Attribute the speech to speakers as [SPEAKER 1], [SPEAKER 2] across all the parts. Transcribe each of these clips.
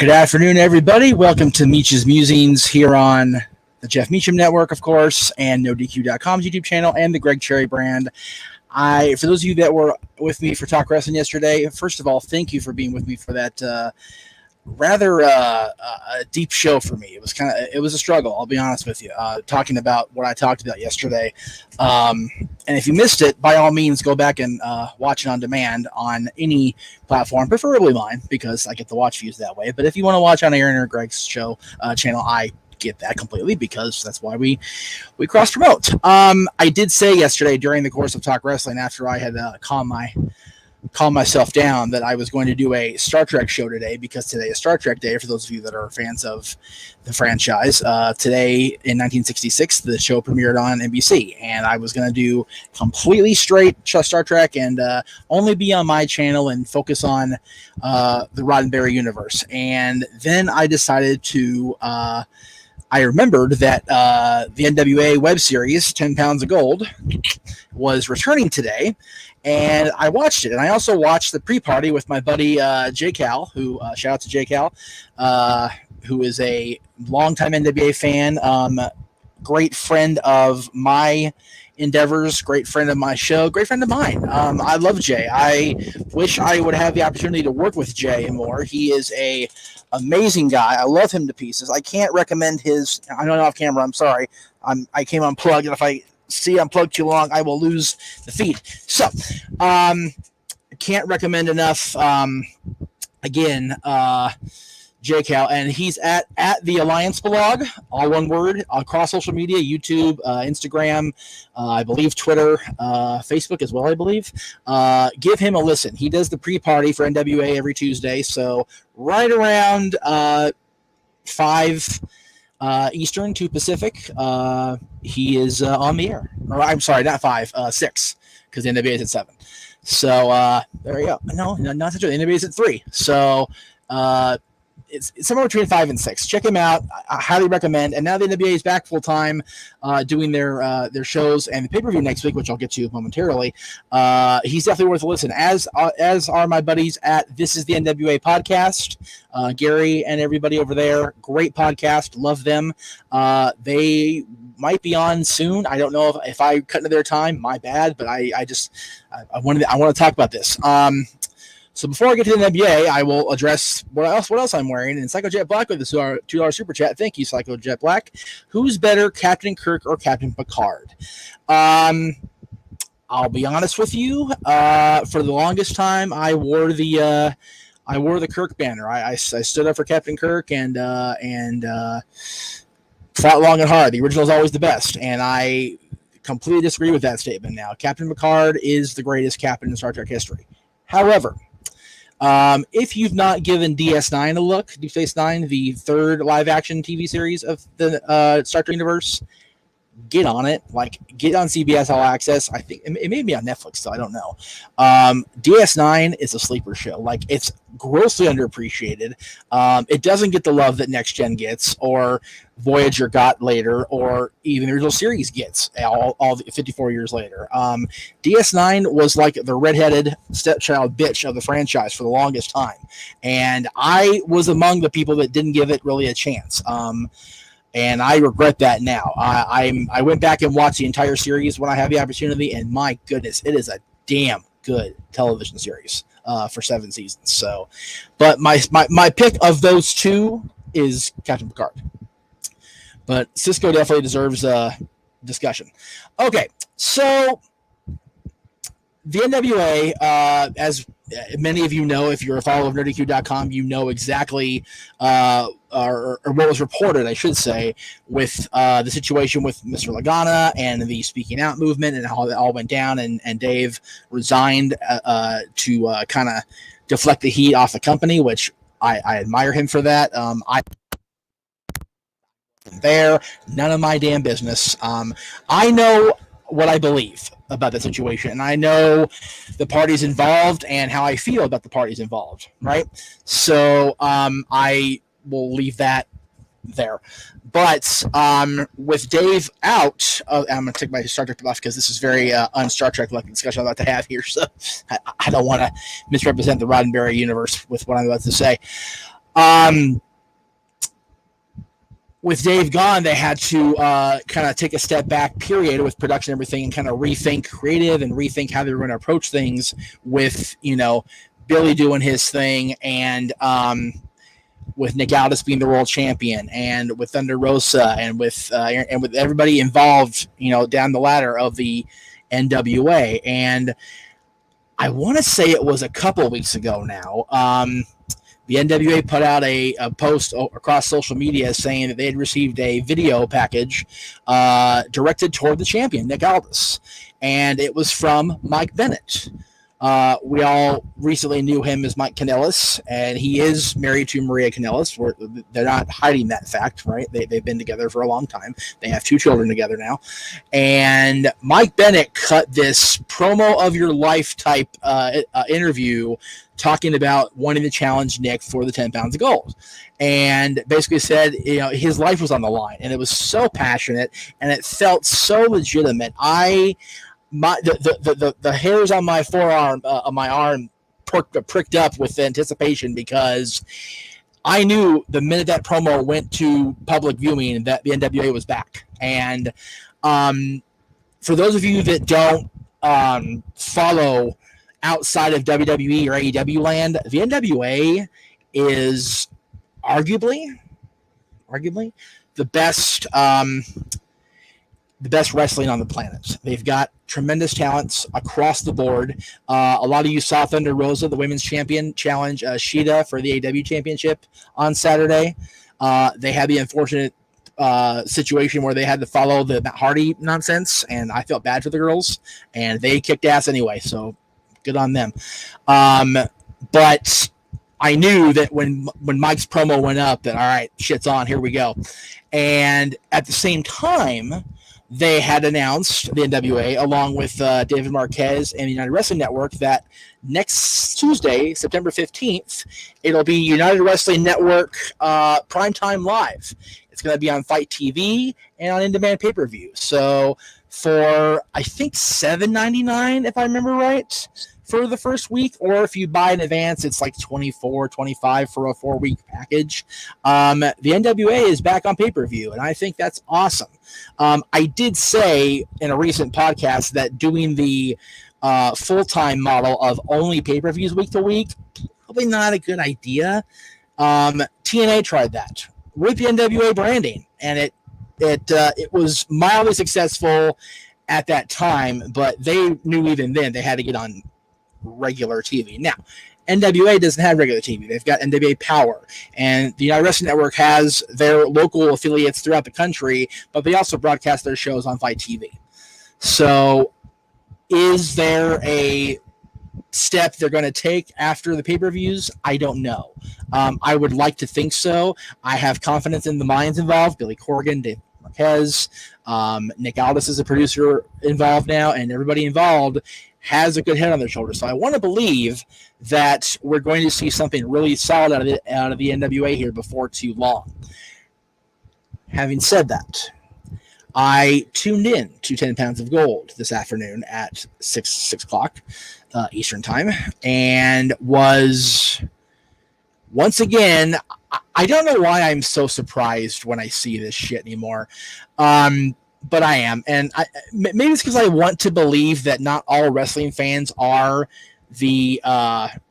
[SPEAKER 1] Good afternoon, everybody. Welcome to Meach'S Musings here on the Jeff Meacham Network, of course, and NoDQ.com's YouTube channel and the Greg Cherry brand. For those of you that were with me for Talk Wrestling yesterday, first of all, thank you for being with me for that rather deep show for me. It was a struggle, I'll be honest with you, talking about what I talked about yesterday. And if you missed it, by all means, go back and watch it on demand on any platform, preferably mine, because I get to watch views that way. But if you want to watch on Aaron or Greg's show channel, I get that completely, because that's why we cross promote. I did say yesterday during the course of Talk Wrestling, after I had calm myself down, that I was going to do a Star Trek show today, because today is Star Trek Day for those of you that are fans of the franchise. Today in 1966, the show premiered on NBC, and I was going to do completely straight Star Trek and only be on my channel and focus on the Roddenberry universe. And then I decided to I remembered that the NWA web series 10 Pounds of Gold was returning today, and I watched it. And I also watched the pre-party with my buddy J Cal, who shout out to J Cal, who is a longtime NWA fan, great friend of my endeavors, great friend of my show, great friend of mine. I love Jay. I wish I would have the opportunity to work with Jay more. He is a amazing guy. I love him to pieces. I can't recommend his. I know off camera. I'm sorry. I came unplugged, and if I see unplugged too long, I will lose the feed. So, can't recommend enough. Again, JCal, and he's at the Alliance blog, all one word, across social media, YouTube, Instagram, I believe Twitter, Facebook as well, I believe. Give him a listen. He does the pre-party for NWA every Tuesday, so right around 5 Eastern, 2 Pacific, he is on the air. Or I'm sorry, not 5, 6, because the NWA is at 7. So there you go. No, not such a. The NWA is at 3. So it's somewhere between 5 and 6. Check him out. I highly recommend. And now the NWA is back full time, doing their shows and the pay-per-view next week, which I'll get to momentarily. He's definitely worth a listen. As are my buddies at This Is the NWA podcast. Gary and everybody over there, great podcast. Love them. They might be on soon. I don't know if I cut into their time. My bad, but I want to talk about this. So before I get to the NBA, I will address what else I'm wearing. And Psycho Jet Black with the $2 super chat. Thank you, Psycho Jet Black. Who's better, Captain Kirk or Captain Picard? I'll be honest with you. For the longest time, I wore the Kirk banner. I stood up for Captain Kirk and fought long and hard. The original is always the best, and I completely disagree with that statement now. Captain Picard is the greatest captain in Star Trek history. However, if you've not given DS9 a look, Deep Space Nine, the third live-action TV series of the Star Trek universe, get on it. Get on CBS All Access. I think it may be on Netflix, so I don't know. DS9 is a sleeper show. It's grossly underappreciated. It doesn't get the love that Next Gen gets, or Voyager got later, or even the original series gets all 54 years later. DS9 was like the redheaded stepchild bitch of the franchise for the longest time, and I was among the people that didn't give it really a chance. And I regret that now. I went back and watched the entire series when I had the opportunity, and my goodness, it is a damn good television series for 7 seasons. So, but my pick of those two is Captain Picard. But Cisco definitely deserves a discussion. Okay, so the NWA, as many of you know, if you're a follower of NerdEQ.com, you know exactly, or what was reported, I should say, with the situation with Mr. Lagana and the speaking out movement and how that all went down, and Dave resigned to kind of deflect the heat off the company, which I admire him for that. None of my damn business. I know what I believe about the situation, and I know the parties involved and how I feel about the parties involved, right? So I will leave that there. But with Dave out, I'm going to take my Star Trek off because this is very un-Star Trek-like discussion I'm about to have here, so I don't want to misrepresent the Roddenberry universe with what I'm about to say. With Dave gone, they had to kind of take a step back, period, with production and everything, and kind of rethink creative and rethink how they were going to approach things with, Billy doing his thing and with Nick Aldis being the world champion and with Thunder Rosa and with everybody involved, down the ladder of the NWA. And I want to say it was a couple weeks ago now. The NWA put out a post across social media saying that they had received a video package directed toward the champion, Nick Aldis. And it was from Mike Bennett. We all recently knew him as Mike Kanellis, and he is married to Maria Kanellis. They're not hiding that fact, right? They've been together for a long time. They have 2 children together now. And Mike Bennett cut this promo of your life type interview talking about wanting to challenge Nick for the 10 pounds of gold. And basically said, his life was on the line, and it was so passionate, and it felt so legitimate. The hairs on my forearm, on my arm, pricked up with anticipation because I knew the minute that promo went to public viewing that the NWA was back. And for those of you that don't follow outside of WWE or AEW land, the NWA is arguably the best wrestling on the planet. They've got tremendous talents across the board. A lot of you saw Thunder Rosa, the women's champion, challenge Shida for the AEW championship on Saturday. They had the unfortunate situation where they had to follow the Matt Hardy nonsense, and I felt bad for the girls, and they kicked ass anyway, so good on them. But I knew that when Mike's promo went up that, all right, shit's on, here we go. And at the same time, they had announced, the NWA, along with David Marquez and the United Wrestling Network, that next Tuesday, September 15th, it'll be United Wrestling Network Primetime Live. It's going to be on Fight TV and on in-demand pay-per-view. So for, I think, $7.99, if I remember right, for the first week, or if you buy in advance, it's like $24-25 for a 4-week package. The NWA is back on pay-per-view, and I think that's awesome. I did say in a recent podcast that doing the full-time model of only pay-per-views week to week, probably not a good idea. TNA tried that with the NWA branding, and it was mildly successful at that time, but they knew even then they had to get on regular TV. Now, NWA doesn't have regular TV. They've got NWA Power, and the United Wrestling Network has their local affiliates throughout the country, but they also broadcast their shows on Fight TV. So is there a step they're going to take after the pay-per-views? I don't know. I would like to think so. I have confidence in the minds involved, Billy Corgan, Dave Marquez, Nick Aldis is a producer involved now, and everybody involved has a good head on their shoulders. So I want to believe that we're going to see something really solid out of the NWA here before too long. Having said that, I tuned in to 10 Pounds of Gold this afternoon at 6 o'clock Eastern Time, and was once again, I don't know why I'm so surprised when I see this shit anymore. But I am, and maybe it's because I want to believe that not all wrestling fans are the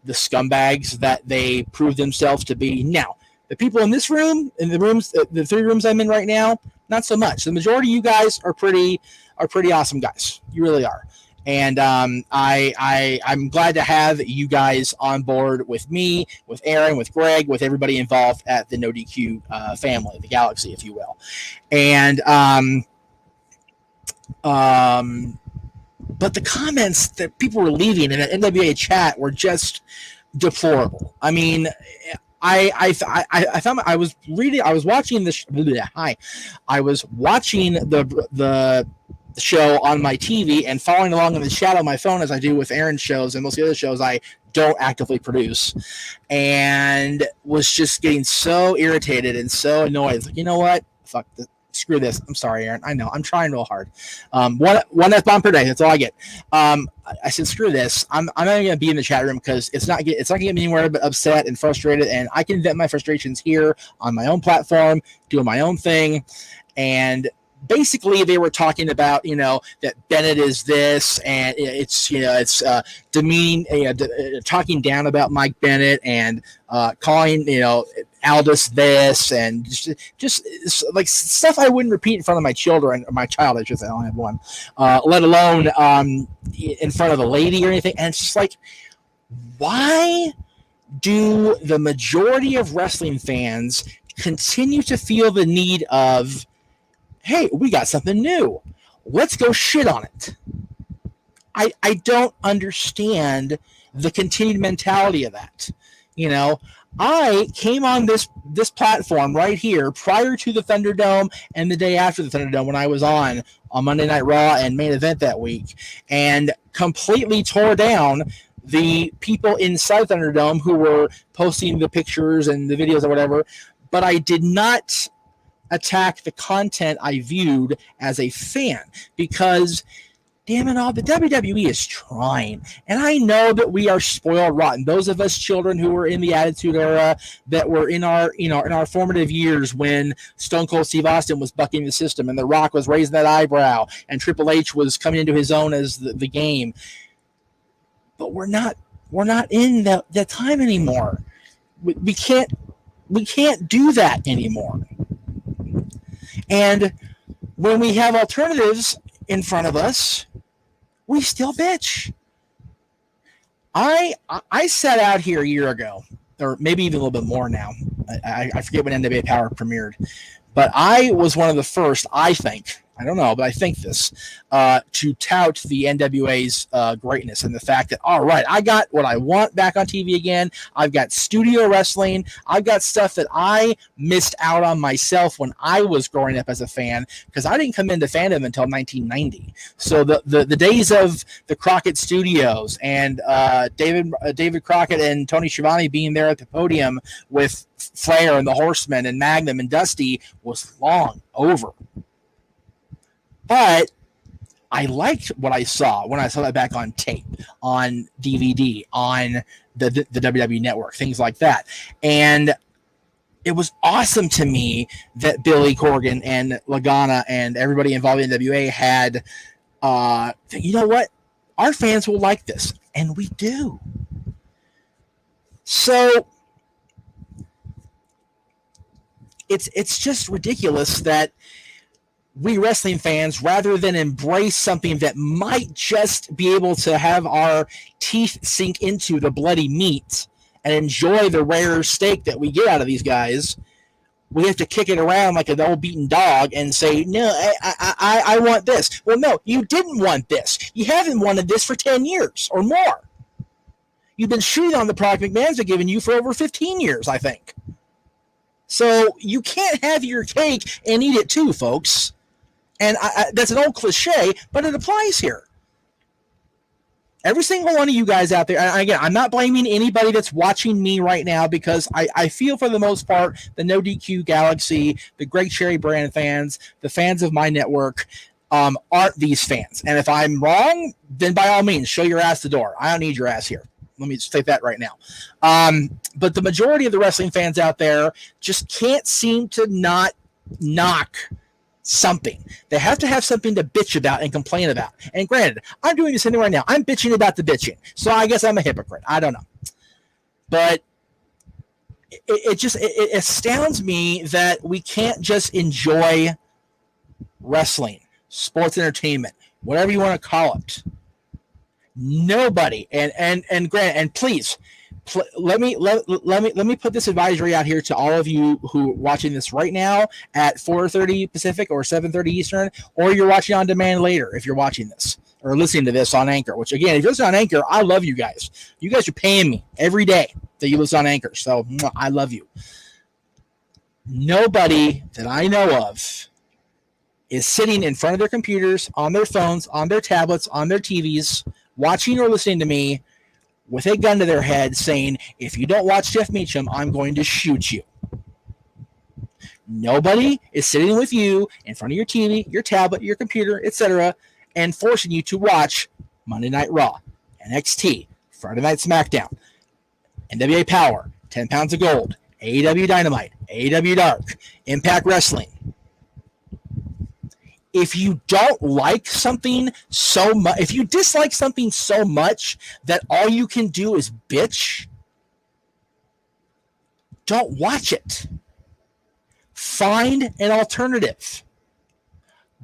[SPEAKER 1] scumbags that they prove themselves to be. Now, the people in this room, in the rooms, the 3 rooms I'm in right now, not so much. The majority of you guys are pretty awesome guys. You really are, and I'm glad to have you guys on board with me, with Aaron, with Greg, with everybody involved at the No DQ family, the Galaxy, if you will, and but the comments that people were leaving in the NWA chat were just deplorable. I mean, I found I was watching the show on my TV and following along in the chat on my phone as I do with Aaron's shows and most of the other shows I don't actively produce, and was just getting so irritated and so annoyed. It's like, you know what? Fuck this. screw this. I'm sorry, Aaron. I know I'm trying real hard. One F-bomb per day. That's all I get. I said, screw this. I'm not going to be in the chat room because it's not going to get me anywhere but upset and frustrated. And I can vent my frustrations here on my own platform, doing my own thing. And basically they were talking about, that Bennett is this, and it's demeaning, talking down about Mike Bennett and calling, Aldous this, and just like stuff I wouldn't repeat in front of my children, or my child, I should say. I don't have one, let alone in front of a lady or anything. And it's just like, why do the majority of wrestling fans continue to feel the need of, hey, we got something new, let's go shit on it? I don't understand the continued mentality of that. I came on this platform right here prior to the Thunderdome and the day after the Thunderdome when I was on Monday Night Raw and Main Event that week, and completely tore down the people inside Thunderdome who were posting the pictures and the videos or whatever, but I did not attack the content I viewed as a fan, because damn it all, the WWE is trying. And I know that we are spoiled rotten. Those of us children who were in the Attitude Era, that were in our, in our formative years when Stone Cold Steve Austin was bucking the system and The Rock was raising that eyebrow and Triple H was coming into his own as the game. But we're not in that time anymore. We can't do that anymore. And when we have alternatives in front of us, we still bitch. I sat out here a year ago, or maybe even a little bit more now. I forget when NWA Power premiered, but I was one of the first, I think, I don't know, but I think this, to tout the NWA's greatness and the fact that, all right, I got what I want back on TV again. I've got studio wrestling. I've got stuff that I missed out on myself when I was growing up as a fan, because I didn't come into fandom until 1990. So the days of the Crockett Studios and David Crockett and Tony Schiavone being there at the podium with Flair and the Horsemen and Magnum and Dusty was long over. But I liked what I saw when I saw that back on tape, on DVD, on the WWE Network, things like that. And it was awesome to me that Billy Corgan and Lagana and everybody involved in NWA had, you know what? Our fans will like this. And we do. So it's just ridiculous that we wrestling fans, rather than embrace something that might just be able to have our teeth sink into the bloody meat and enjoy the rare steak that we get out of these guys, we have to kick it around like an old beaten dog and say, no, I want this. Well, no, you didn't want this. You haven't wanted this for 10 years or more. You've been shooting on the product McMahon's been giving you for over 15 years, I think. So you can't have your cake and eat it too, folks. And that's an old cliche, but it applies here. Every single one of you guys out there, and again, I'm not blaming anybody that's watching me right now, because I feel for the most part, the No DQ Galaxy, the Greg Cherry brand fans, the fans of my network, aren't these fans. And if I'm wrong, then by all means, show your ass the door. I don't need your ass here. Let me state that right now. But the majority of the wrestling fans out there just can't seem to not knock something. They have to have something to bitch about and complain about. And granted, I'm doing this anyway right now. I'm bitching about the bitching. So I guess I'm a hypocrite. I don't know. But it astounds me that we can't just enjoy wrestling, sports entertainment, whatever you want to call it. Nobody, and Grant, and please, let me put this advisory out here to all of you who are watching this right now at 4:30 Pacific or 7:30 Eastern, or you're watching on demand later if you're watching this or listening to this on Anchor. Which again, if you're listening on Anchor, I love you guys. You guys are paying me every day that you listen on Anchor, so I love you. Nobody that I know of is sitting in front of their computers, on their phones, on their tablets, on their TVs, watching or listening to me with a gun to their head saying, if you don't watch Jeff Meach'S, I'm going to shoot you. Nobody is sitting with you in front of your TV, your tablet, your computer, etc., and forcing you to watch Monday Night Raw, NXT, Friday Night SmackDown, NWA Power, 10 Pounds of Gold, AEW Dynamite, AEW Dark, Impact Wrestling. If you don't like something so much, if you dislike something so much that all you can do is bitch, don't watch it. Find an alternative.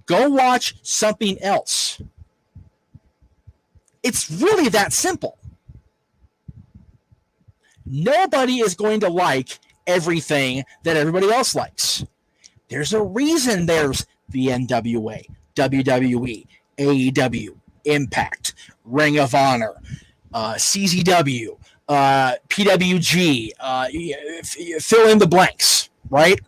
[SPEAKER 1] Go watch something else. It's really that simple. Nobody is going to like everything that everybody else likes. There's a reason there's the NWA, WWE, AEW, Impact, Ring of Honor, CZW, PWG, fill in the blanks, right?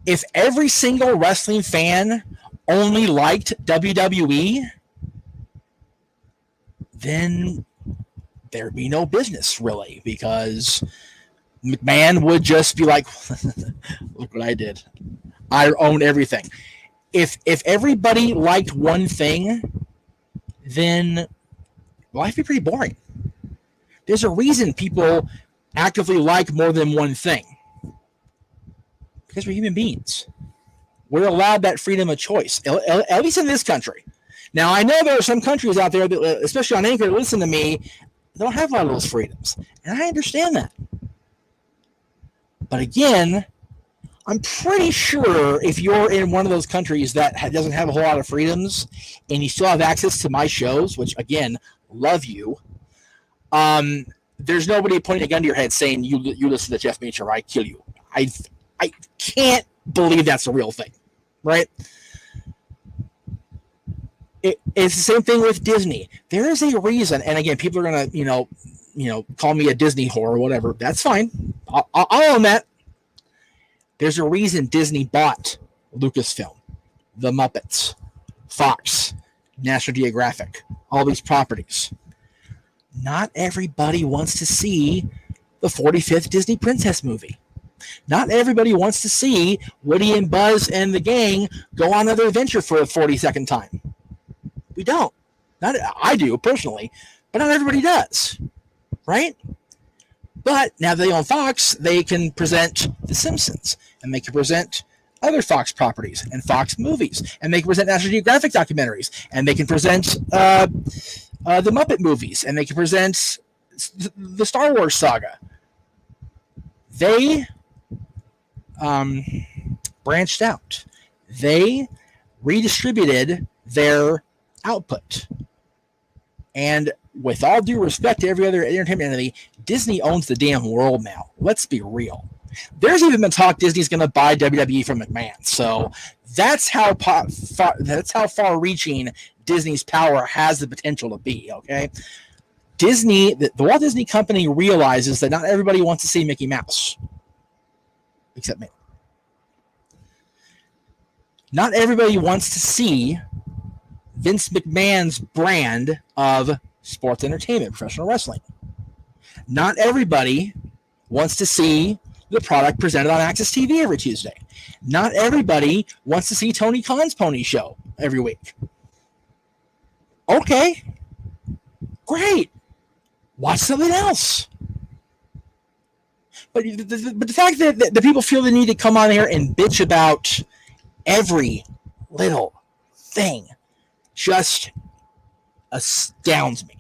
[SPEAKER 1] If every single wrestling fan only liked WWE, then there'd be no business, really, because McMahon would just be like, look what I did. I own everything. If everybody liked one thing, then life would be pretty boring. There's a reason people actively like more than one thing. Because we're human beings. We're allowed that freedom of choice, at least in this country. Now, I know there are some countries out there, that, especially on Anchor, that listen to me, they don't have a lot of those freedoms. And I understand that. But again, I'm pretty sure if you're in one of those countries that doesn't have a whole lot of freedoms and you still have access to my shows, which, again, love you, there's nobody pointing a gun to your head saying, you listen to Jeff Meach'S or I kill you. I can't believe that's a real thing, right? It's the same thing with Disney. There is a reason, and again, people are gonna, call me a Disney whore or whatever. That's fine. I'll own that. There's a reason Disney bought Lucasfilm, the Muppets, Fox, National Geographic, all these properties. Not everybody wants to see the 45th Disney Princess movie. Not everybody wants to see Woody and Buzz and the gang go on another adventure for a 42nd time. We don't. I do, personally, but not everybody does. Right? But now they own Fox, they can present The Simpsons, and they can present other Fox properties and Fox movies, and they can present National Geographic documentaries, and they can present the Muppet movies, and they can present the Star Wars saga. They branched out. They redistributed their output. And with all due respect to every other entertainment entity, Disney owns the damn world now. Let's be real. There's even been talk Disney's going to buy WWE from McMahon. So that's how far-reaching Disney's power has the potential to be. Okay, Disney, the Walt Disney Company, realizes that not everybody wants to see Mickey Mouse, except me. Not everybody wants to see Vince McMahon's brand of sports entertainment, professional wrestling. Not everybody wants to see the product presented on Access TV every Tuesday. Not everybody wants to see Tony Khan's Pony Show every week. Okay, great. Watch something else. But the fact that the people feel the need to come on here and bitch about every little thing just astounds me.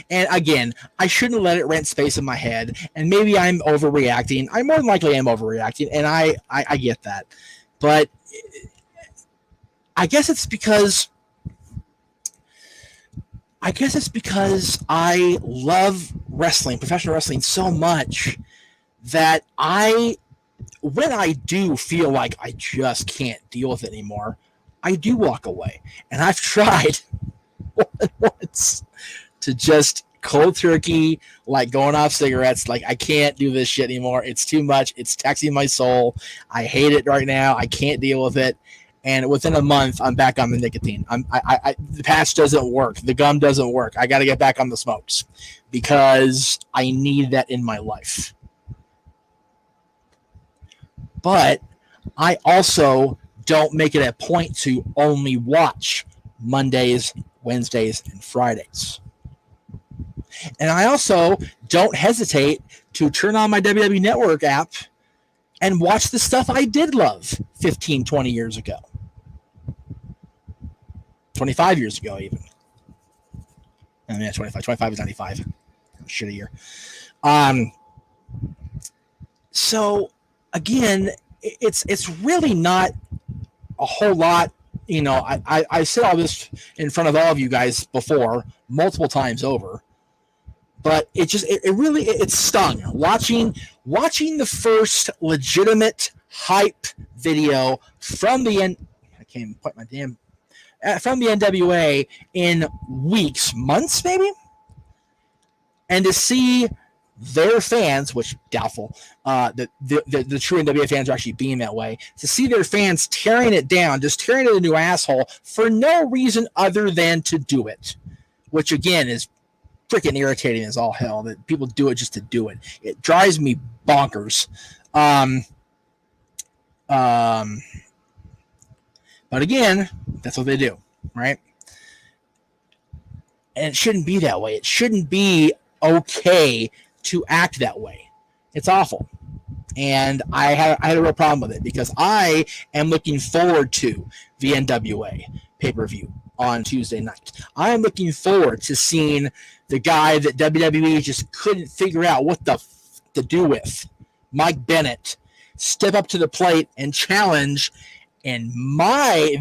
[SPEAKER 1] And again, I shouldn't let it rent space in my head, and maybe I'm overreacting. I more than likely am overreacting, and I get that. But I guess it's because I love wrestling, professional wrestling, so much that when I do feel like I just can't deal with it anymore, I do walk away. And I've tried once to just cold turkey, like going off cigarettes, like I can't do this shit anymore. It's too much. It's taxing my soul. I hate it right now. I can't deal with it. And within a month, I'm back on the nicotine. The patch doesn't work. The gum doesn't work. I got to get back on the smokes because I need that in my life. But I also don't make it a point to only watch Mondays, Wednesdays, and Fridays. And I also don't hesitate to turn on my WWE Network app and watch the stuff I did love 15, 20 years ago. 25 years ago, even. I mean, 25 is 95. Shitty year. So, again, it's really not a whole lot. You know, I said all this in front of all of you guys before, multiple times over. But it really stung watching the first legitimate hype video from the I can't even put my damn from the NWA in weeks, months maybe, and to see their fans, which doubtful, the true NWA fans are actually being that way, to see their fans tearing it down, just tearing it a new asshole for no reason other than to do it, which again is freaking irritating as all hell that people do it just to do it. It drives me bonkers. But again, that's what they do, right? And it shouldn't be that way. It shouldn't be okay to act that way. It's awful. And I had a real problem with it because I am looking forward to the NWA pay-per-view on Tuesday night. I am looking forward to seeing the guy that WWE just couldn't figure out what to do with, Mike Bennett, step up to the plate and challenge, in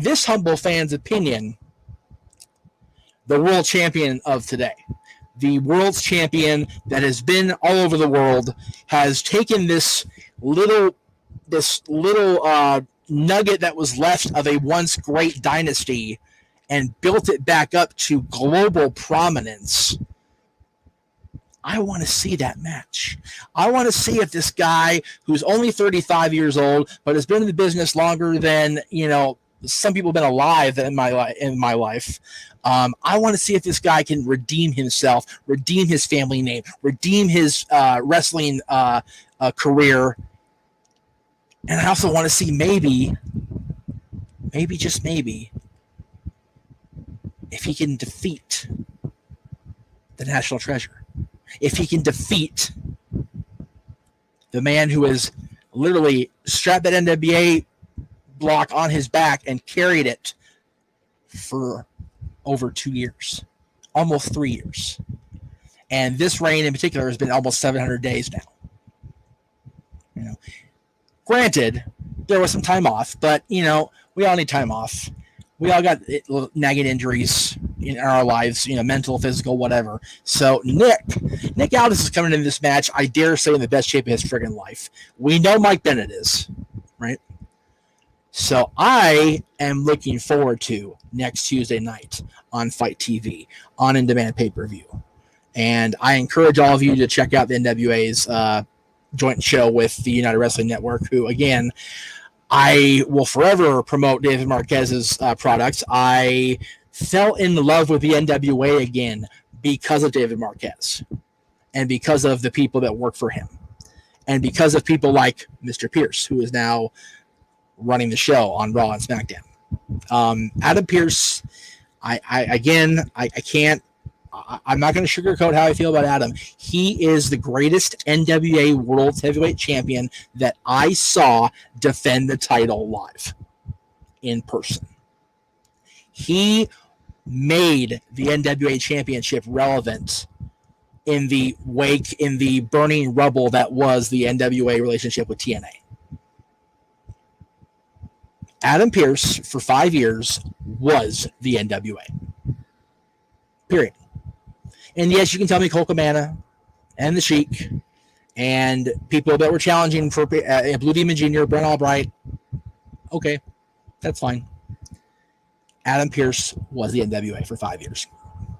[SPEAKER 1] this humble fan's opinion, the world champion of today. The world's champion that has been all over the world, has taken this little nugget that was left of a once great dynasty and built it back up to global prominence. I want to see that match. I want to see if this guy who's only 35 years old, but has been in the business longer than, some people have been alive in my life. I want to see if this guy can redeem himself, redeem his family name, redeem his wrestling career. And I also want to see maybe just maybe, if he can defeat the National Treasure. If he can defeat the man who has literally strapped that NWA block on his back and carried it for over 2 years, almost 3 years. And this reign in particular has been almost 700 days now. Granted, there was some time off, but, we all need time off. We all got nagging injuries in our lives, mental, physical, whatever. So Nick Aldis is coming into this match, I dare say, in the best shape of his friggin' life. We know Mike Bennett is, right? So I am looking forward to next Tuesday night on Fight TV, on in-demand pay-per-view. And I encourage all of you to check out the NWA's joint show with the United Wrestling Network, who, again, I will forever promote David Marquez's products. I fell in love with the NWA again because of David Marquez and because of the people that work for him and because of people like Mr. Pierce, who is now running the show on Raw and SmackDown. Adam Pierce, I'm not going to sugarcoat how I feel about Adam. He is the greatest NWA World Heavyweight Champion that I saw defend the title live in person. He made the NWA Championship relevant in the burning rubble that was the NWA relationship with TNA. Adam Pierce, for 5 years, was the NWA. Period. And yes, you can tell me Cole Cabana and the Sheik and people that were challenging for Blue Demon Jr., Brent Albright. Okay, that's fine. Adam Pierce was the NWA for 5 years.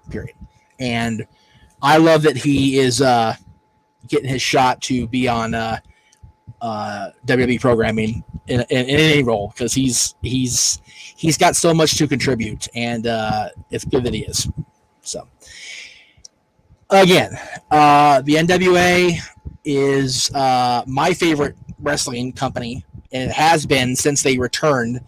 [SPEAKER 1] Period. And I love that he is getting his shot to be on WWE programming in any role, because he's got so much to contribute, and it's good that he is. So again, the NWA is my favorite wrestling company and it has been since they returned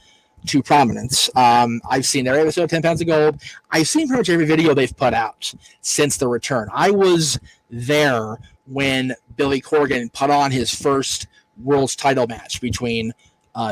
[SPEAKER 1] to prominence. I've seen every episode of 10 Pounds of Gold. I've seen pretty much every video they've put out since the return. I was there when Billy Corgan put on his first world's title match between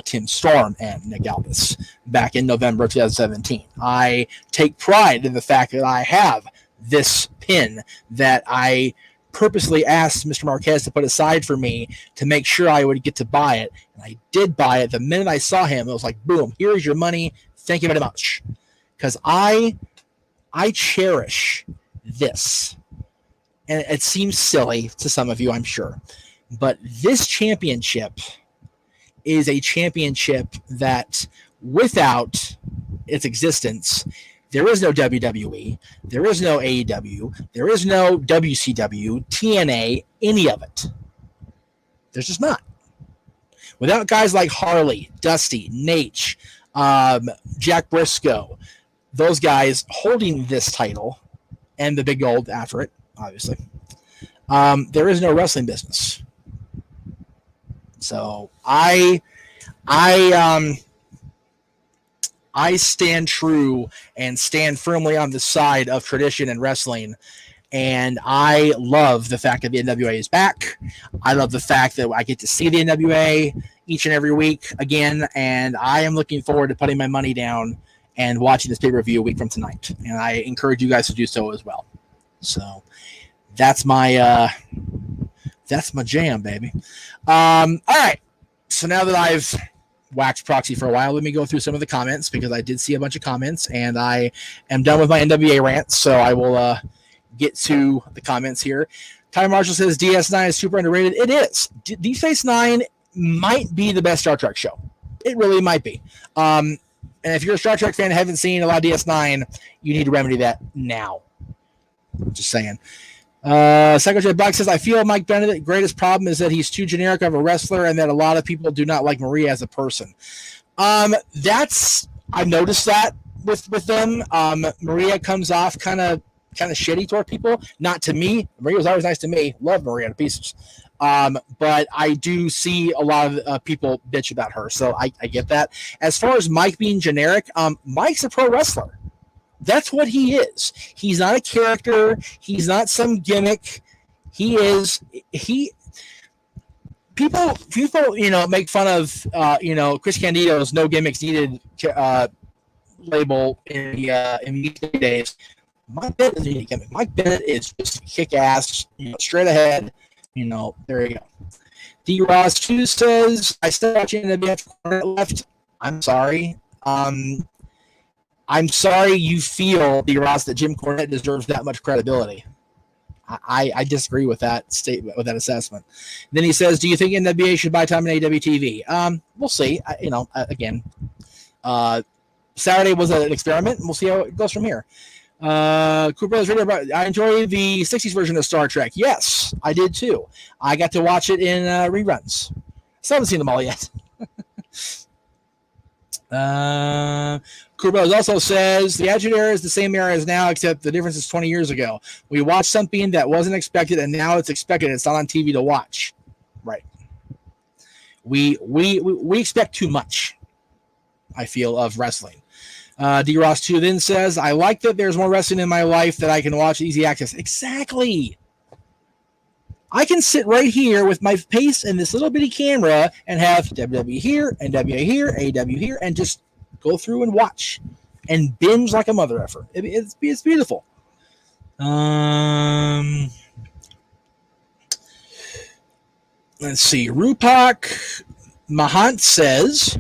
[SPEAKER 1] Tim Storm and Nick Aldis back in November of 2017. I take pride in the fact that I have this pin that I purposely asked Mr. Marquez to put aside for me to make sure I would get to buy it. And I did buy it. The minute I saw him, it was like, boom, here's your money. Thank you very much. Because I cherish this. And it seems silly to some of you, I'm sure. But this championship is a championship that without its existence, there is no WWE, there is no AEW, there is no WCW, TNA, any of it. There's just not. Without guys like Harley, Dusty, Nate, Jack Briscoe, those guys holding this title, and the big gold after it, obviously, there is no wrestling business. So I stand true and stand firmly on the side of tradition and wrestling. And I love the fact that the NWA is back. I love the fact that I get to see the NWA each and every week again. And I am looking forward to putting my money down and watching this pay-per-view a week from tonight. And I encourage you guys to do so as well. So that's my jam, baby. All right. So now that I've waxed proxy for a while, let me go through some of the comments because I did see a bunch of comments and I am done with my NWA rant. So I will get to the comments here. Ty Marshall says DS9 is super underrated. It is. Deep Space Nine might be the best Star Trek show. It really might be. And if you're a Star Trek fan and haven't seen a lot of DS9, you need to remedy that now. Just saying. Secretary Black says, I feel Mike Bennett's greatest problem is that he's too generic of a wrestler and that a lot of people do not like Maria as a person. I've noticed that with them. Maria comes off kind of shitty toward people. Not to me. Maria was always nice to me. Love Maria to pieces. But I do see a lot of people bitch about her. So I get that. As far as Mike being generic, Mike's a pro wrestler. That's what he is. He's not a character. He's not some gimmick. People, make fun of, Chris Candido's no gimmicks needed label in the days. Mike Bennett is a gimmick. Mike Bennett is just kick ass, straight ahead. There you go. D. Ross 2 says, I still watching the bit left. I'm sorry. I'm sorry you feel, D. Ross, that Jim Cornette deserves that much credibility. I disagree with that statement, with that assessment. Then he says, do you think NWA should buy time in AWTV? We'll see. Again, Saturday was an experiment, and we'll see how it goes from here. Cooper is reading about, I enjoy the 60s version of Star Trek. Yes, I did too. I got to watch it in reruns. Still haven't seen them all yet. Kurbos also says the Attitude Era is the same era as now, except the difference is 20 years ago. We watched something that wasn't expected, and now it's expected. It's not on TV to watch. Right. We expect too much, I feel, of wrestling. D. Ross 2 then says, I like that there's more wrestling in my life that I can watch easy access. Exactly. I can sit right here with my face in this little bitty camera and have WWE here, NWA here, AW here, and just go through and watch and binge like a mother effer. It's beautiful. Let's see. Rupak Mahant says,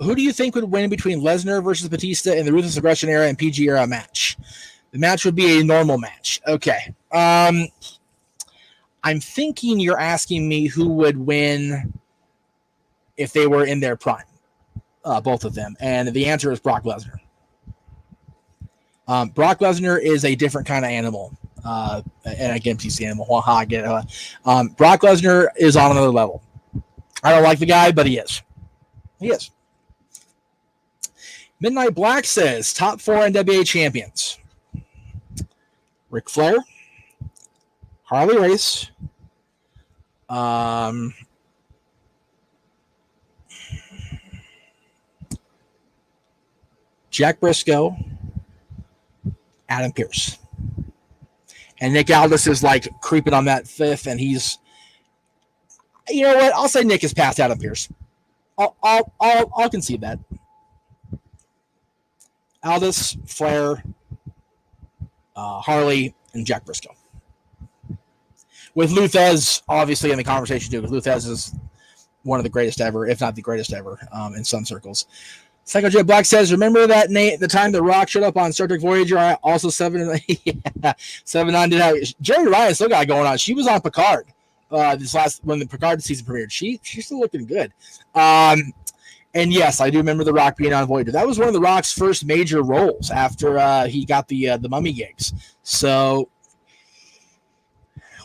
[SPEAKER 1] who do you think would win between Lesnar versus Batista in the Ruthless Aggression era and PG era match? The match would be a normal match. Okay. I'm thinking you're asking me who would win if they were in their prime, both of them. And the answer is Brock Lesnar. Brock Lesnar is a different kind of animal. And again, PC animal. I get it. Brock Lesnar is on another level. I don't like the guy, but he is. He is. Midnight Black says, top 4 NWA champions. Ric Flair, Harley Race, Jack Briscoe, Adam Pearce. And Nick Aldis is like creeping on that fifth, and he's, you know what? I'll say Nick is past Adam Pearce. I'll concede that. Aldis, Flair, Harley, and Jack Briscoe. With Luthez obviously in the conversation too, because Luthez is one of the greatest ever, if not the greatest ever, in some circles. Psycho Jet Black says, remember that the time The Rock showed up on Star Trek Voyager? I also 7-9 did have Jerry Ryan still got going on. She was on Picard when the Picard season premiered. She's still looking good. And yes, I do remember The Rock being on Voyager. That was one of The Rock's first major roles after he got the Mummy gigs. So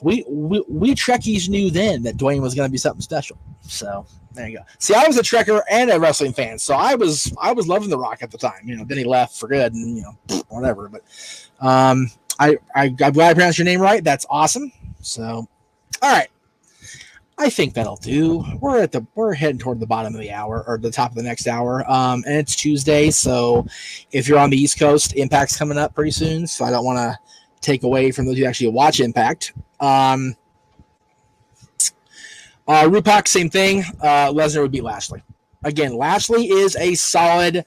[SPEAKER 1] we Trekkies knew then that Dwayne was going to be something special. So there you go. See, I was a Trekker and a wrestling fan, so I was loving The Rock at the time. You know, then he left for good, and whatever. But I'm glad I pronounced your name right. That's awesome. So, all right, I think that'll do. We're heading toward the bottom of the hour or the top of the next hour. And it's Tuesday, so if you're on the East Coast, Impact's coming up pretty soon. So I don't want to take away from those who actually watch Impact. Rupak, same thing. Lesnar would beat Lashley. Again, Lashley is a solid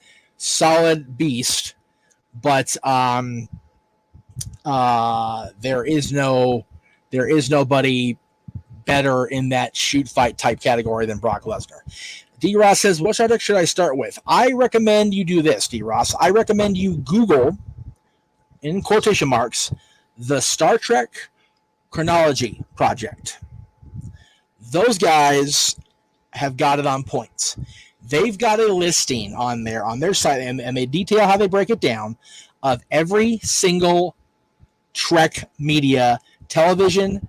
[SPEAKER 1] beast, but there is nobody better in that shoot fight type category than Brock Lesnar. D. Ross says, what subject should I start with? I recommend you do this, D. Ross. I recommend you Google, in quotation marks, the Star Trek Chronology Project. Those guys have got it on point. They've got a listing on their site, and they detail how they break it down of every single Trek media, television,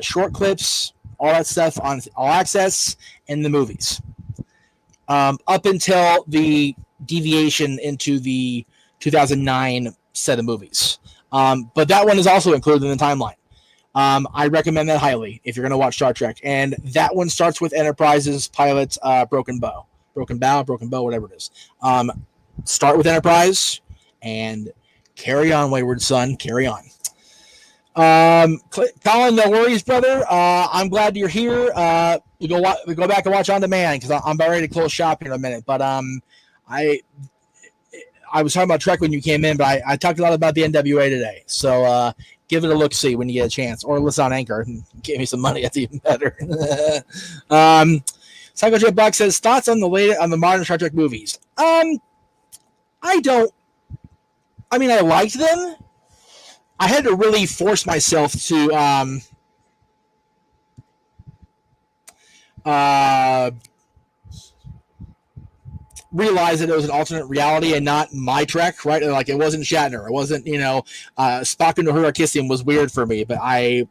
[SPEAKER 1] short clips, all that stuff on All Access and the movies. Up until the deviation into the 2009 set of movies. But that one is also included in the timeline. I recommend that highly if you're going to watch Star Trek. And that one starts with Enterprise's pilot, Broken Bow, whatever it is. Start with Enterprise and carry on, wayward son, carry on. Colin, no worries, brother. I'm glad you're here. We go back and watch on demand because I'm about ready to close shop here in a minute. But I was talking about Trek when you came in, but I talked a lot about the NWA today. So give it a look-see when you get a chance, or listen on Anchor and give me some money. That's even better. Psycho Jet Black says, thoughts on the modern Star Trek movies. I liked them. I had to really force myself to realize that it was an alternate reality and not my Trek, right? Like, it wasn't Shatner. It wasn't, Spock and Uhura kissing was weird for me, but I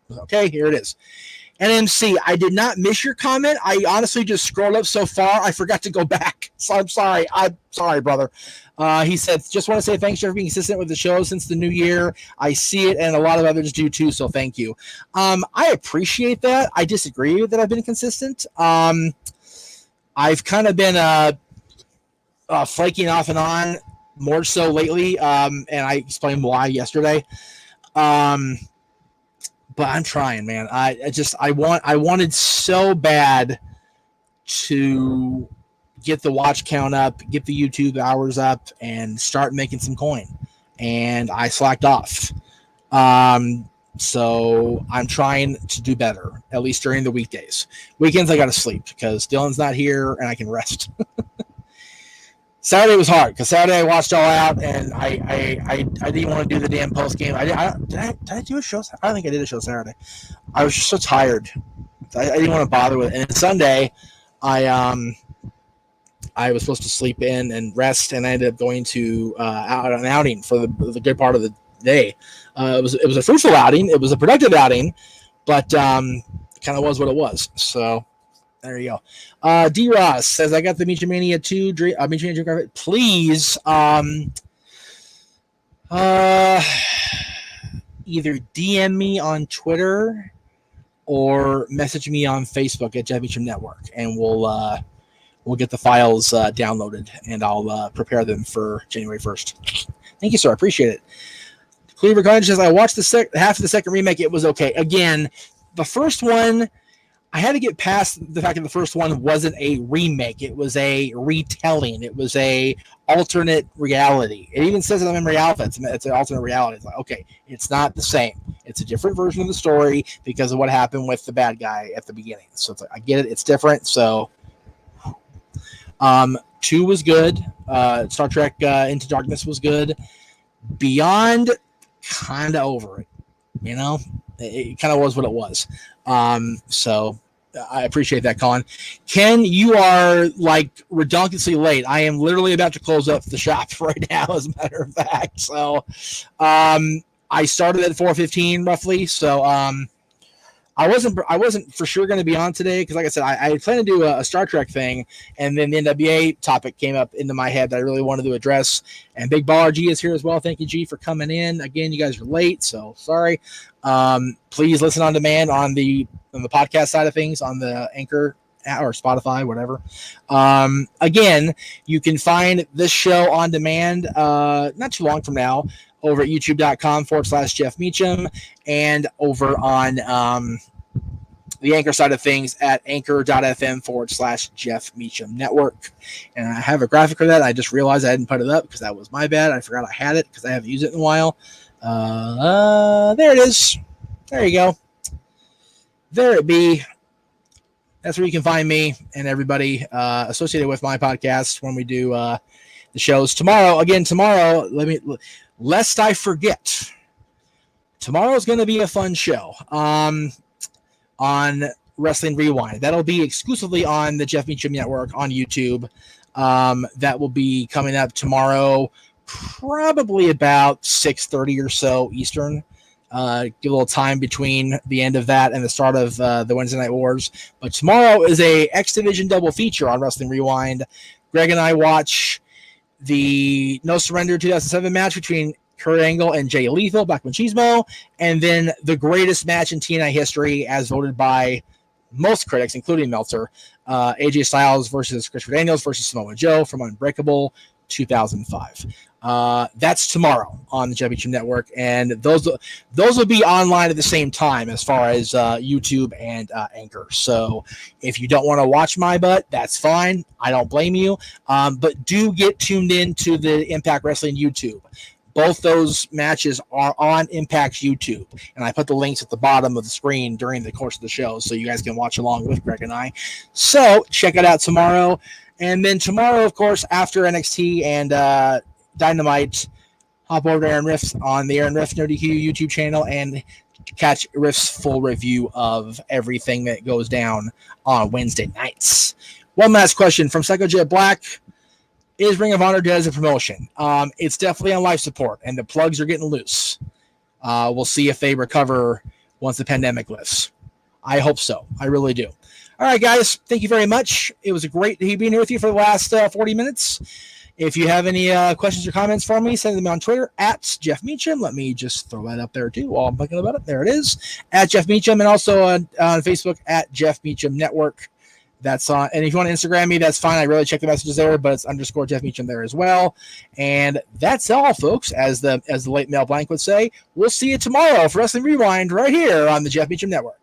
[SPEAKER 1] okay, here it is. NMC, I did not miss your comment. I honestly just scrolled up so far, I forgot to go back. So I'm sorry. Brother. He said, just want to say thanks for being consistent with the show since the new year. I see it, and a lot of others do too, so thank you. I appreciate that. I disagree that I've been consistent. I've kind of been flaking off and on more so lately, and I explained why yesterday. But I'm trying, man. I wanted so bad to get the watch count up, get the YouTube hours up, and start making some coin. And I slacked off. So I'm trying to do better, at least during the weekdays. Weekends I got to sleep because Dylan's not here and I can rest. Saturday was hard because Saturday I watched All Out and I didn't want to do the damn post game. Did I do a show? I don't think I did a show Saturday. I was just so tired. I didn't want to bother with it. And Sunday, I was supposed to sleep in and rest, and I ended up going to an outing for the good part of the day. It was a fruitful outing. It was a productive outing, but kind of was what it was. So there you go. D. Ross says, I got the Meach'Mania 2 Meach'Mania Dream. Please either DM me on Twitter or message me on Facebook at Jeff Meach'M Network, and we'll we'll get the files downloaded, and I'll prepare them for January 1st. Thank you, sir. I appreciate it. Cleaver Gunn says, I watched half of the second remake. It was okay. Again, the first one, I had to get past the fact that the first one wasn't a remake. It was a retelling. It was a alternate reality. It even says in the memory alpha, it's an alternate reality. It's like, okay, it's not the same. It's a different version of the story because of what happened with the bad guy at the beginning. So it's like, I get it. It's different. So 2 was good. Star Trek Into Darkness was good. Beyond, kind of over it. You know, it kind of was what it was. So I appreciate that, Colin. Ken, you are like redonkulously late. I am literally about to close up the shop right now, as a matter of fact. So I started at 4:15 roughly. So I wasn't for sure going to be on today because, like I said, I had planned to do a Star Trek thing, and then the NWA topic came up into my head that I really wanted to address. And Big Baller G is here as well. Thank you, G, for coming in. Again, you guys are late, so sorry. Please listen on demand on the podcast side of things on the Anchor or Spotify, whatever. Again, you can find this show on demand not too long from now over at youtube.com/Jeff Meach'S and over on the Anchor side of things at anchor.fm/Jeff Meach'S Network. And I have a graphic for that. I just realized I didn't put it up because that was my bad. I forgot I had it because I haven't used it in a while. There it is. There you go. There it be. That's where you can find me and everybody associated with my podcast when we do the shows. Tomorrow, lest I forget, tomorrow's going to be a fun show on Wrestling Rewind. That'll be exclusively on the Jeff Meach'S Network on YouTube. That will be coming up tomorrow, probably about 6:30 or so Eastern. Give a little time between the end of that and the start of the Wednesday Night Wars. But tomorrow is a X Division double feature on Wrestling Rewind. Greg and I watch the No Surrender 2007 match between Kurt Angle and Jay Lethal, Black Machismo, and then the greatest match in TNA history as voted by most critics, including Meltzer, AJ Styles versus Christopher Daniels versus Samoa Joe from Unbreakable 2005. That's tomorrow on the Jeff Meach'S Network, and those will be online at the same time as far as YouTube and Anchor. So if you don't want to watch my butt, that's fine. I don't blame you. But do get tuned in to the Impact Wrestling YouTube. Both those matches are on Impact's YouTube, and I put the links at the bottom of the screen during the course of the show so you guys can watch along with Greg and I. So check it out tomorrow. And then tomorrow, of course, after NXT and Dynamite, hop over to Aaron Riff's on the Aaron Riff NoDQ YouTube channel and catch Riff's full review of everything that goes down on Wednesday nights. One last question from Psychojet Black. Is Ring of Honor dead as a promotion? It's definitely on life support, and the plugs are getting loose. We'll see if they recover once the pandemic lifts. I hope so. I really do. All right, guys. Thank you very much. It was great being here with you for the last 40 minutes. If you have any questions or comments for me, send them on Twitter at Jeff Meach'S. Let me just throw that up there too while I'm thinking about it. There it is, at Jeff Meach'S, and also on Facebook at Jeff Meach'S Network. That's on, and if you want to Instagram me, that's fine. I really check the messages there, but it's _ Jeff Meach'S there as well. And that's all, folks. As the late Mel Blanc would say, we'll see you tomorrow for Wrestling Rewind right here on the Jeff Meach'S Network.